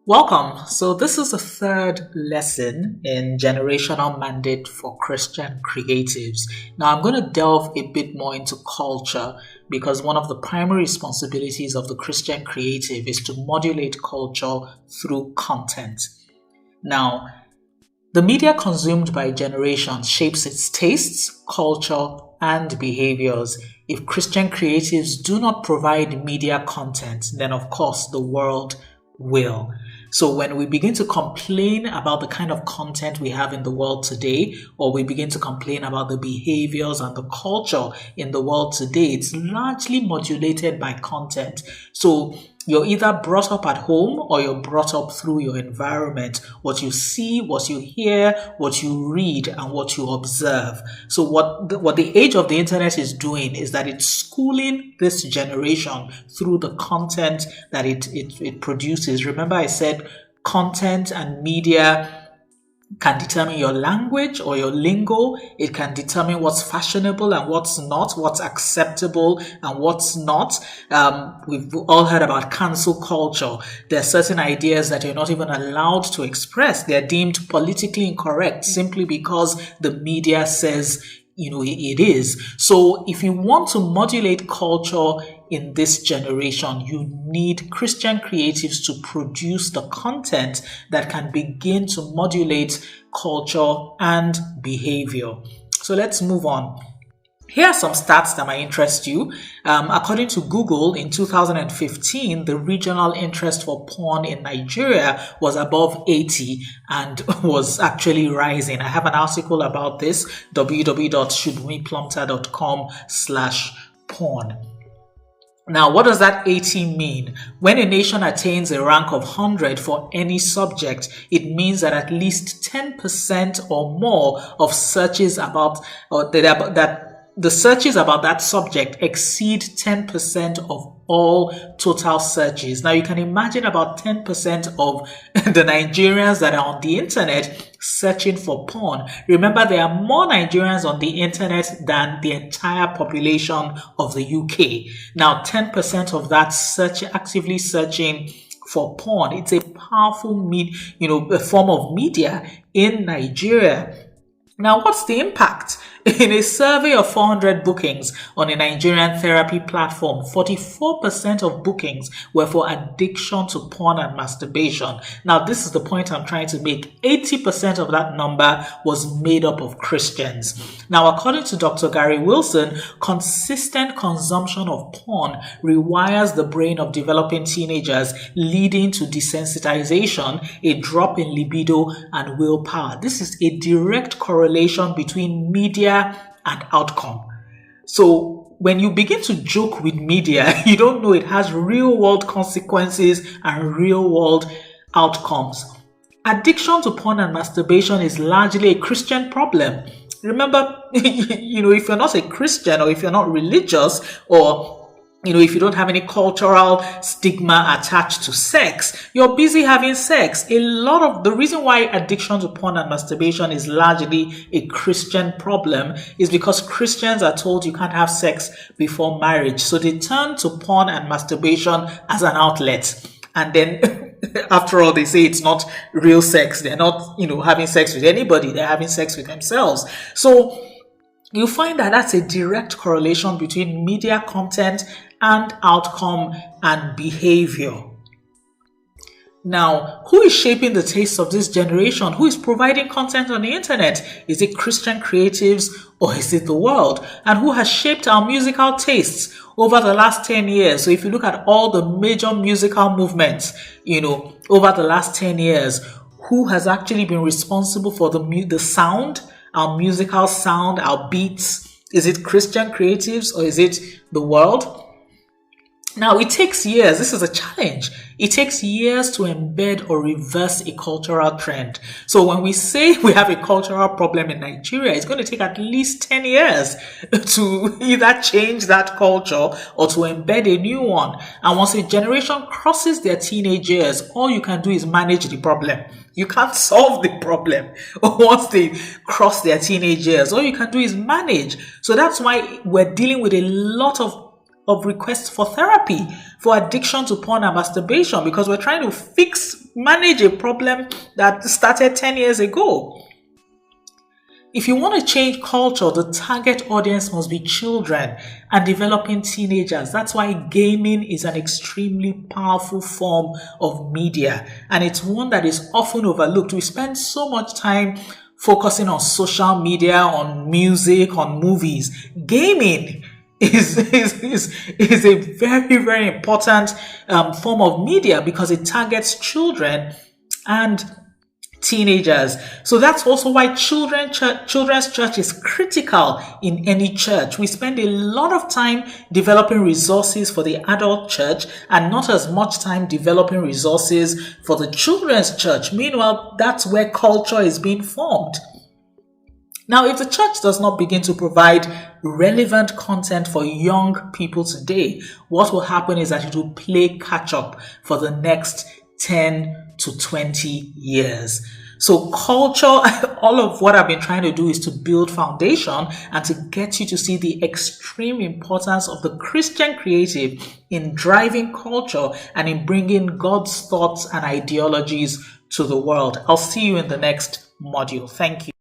Welcome. So this is the third lesson in Generational Mandate for Christian Creatives. Now I'm going to delve a bit more into culture because one of the primary responsibilities of the Christian creative is to modulate culture through content. Now, the media consumed by generations shapes its tastes, culture, and behaviors. If Christian creatives do not provide media content, then of course the world will. So when we begin to complain about the kind of content we have in the world today, or we begin to complain about the behaviors and the culture in the world today, it's largely modulated by content. So you're either brought up at home or you're brought up through your environment, what you see, what you hear, what you read, and what you observe. So what the age of the internet is doing is that it's schooling this generation through the content that it produces. Remember I said content and media can determine your language or your lingo. It can determine what's fashionable and what's not, what's acceptable and what's not. We've all heard about cancel culture. There are certain ideas that you're not even allowed to express. They're deemed politically incorrect simply because the media says it is. So if you want to modulate culture in this generation, you need Christian creatives to produce the content that can begin to modulate culture and behavior. So let's move on. Here are some stats that might interest you. According to Google, in 2015, the regional interest for porn in Nigeria was above 80 and was actually rising. I have an article about this, www.shouldweplumter.com/porn. Now, what does that 80 mean? When a nation attains a rank of 100 for any subject, it means that at least 10% or more of searches the searches about that subject exceed 10% of all total searches. Now you can imagine about 10% of the Nigerians that are on the internet searching for porn. Remember, there are more Nigerians on the internet than the entire population of the UK. Now 10% of that actively searching for porn. It's a powerful a form of media in Nigeria. Now, what's the impact? In a survey of 400 bookings on a Nigerian therapy platform, 44% of bookings were for addiction to porn and masturbation. Now, this is the point I'm trying to make. 80% of that number was made up of Christians. Now, according to Dr. Gary Wilson, consistent consumption of porn rewires the brain of developing teenagers, leading to desensitization, a drop in libido, and willpower. This is a direct correlation between media and outcome. So when you begin to joke with media, you don't know it has real world consequences and real world outcomes. Addiction to porn and masturbation is largely a Christian problem. Remember, if you're not a Christian or if you're not religious or if you don't have any cultural stigma attached to sex, you're busy having sex. A lot of the reason why addiction to porn and masturbation is largely a Christian problem is because Christians are told you can't have sex before marriage. So they turn to porn and masturbation as an outlet. And then after all, they say it's not real sex. They're not, having sex with anybody. They're having sex with themselves. So you find that that's a direct correlation between media content and outcome and behavior. Now, who is shaping the tastes of this generation? Who is providing content on the internet? Is it Christian creatives or is it the world? And who has shaped our musical tastes over the last 10 years? So if you look at all the major musical movements, over the last 10 years, who has actually been responsible for the sound, our musical sound, our beats? Is it Christian creatives or is it the world? Now, it takes years. This is a challenge. It takes years to embed or reverse a cultural trend. So when we say we have a cultural problem in Nigeria, it's going to take at least 10 years to either change that culture or to embed a new one. And once a generation crosses their teenage years, all you can do is manage the problem. You can't solve the problem once they cross their teenage years. All you can do is manage. So that's why we're dealing with a lot of requests for therapy for addiction to porn and masturbation, because we're trying to manage a problem that started 10 years ago. If you want to change culture, the target audience must be children and developing teenagers. That's why gaming is an extremely powerful form of media, and it's one that is often overlooked. We spend so much time focusing on social media, on music, on movies. Gaming is a very, very important form of media because it targets children and teenagers. So that's also why children's church is critical in any church. We spend a lot of time developing resources for the adult church and not as much time developing resources for the children's church. Meanwhile, that's where culture is being formed. Now, if the church does not begin to provide relevant content for young people today, what will happen is that it will play catch up for the next 10 to 20 years. So culture, all of what I've been trying to do is to build foundation and to get you to see the extreme importance of the Christian creative in driving culture and in bringing God's thoughts and ideologies to the world. I'll see you in the next module. Thank you.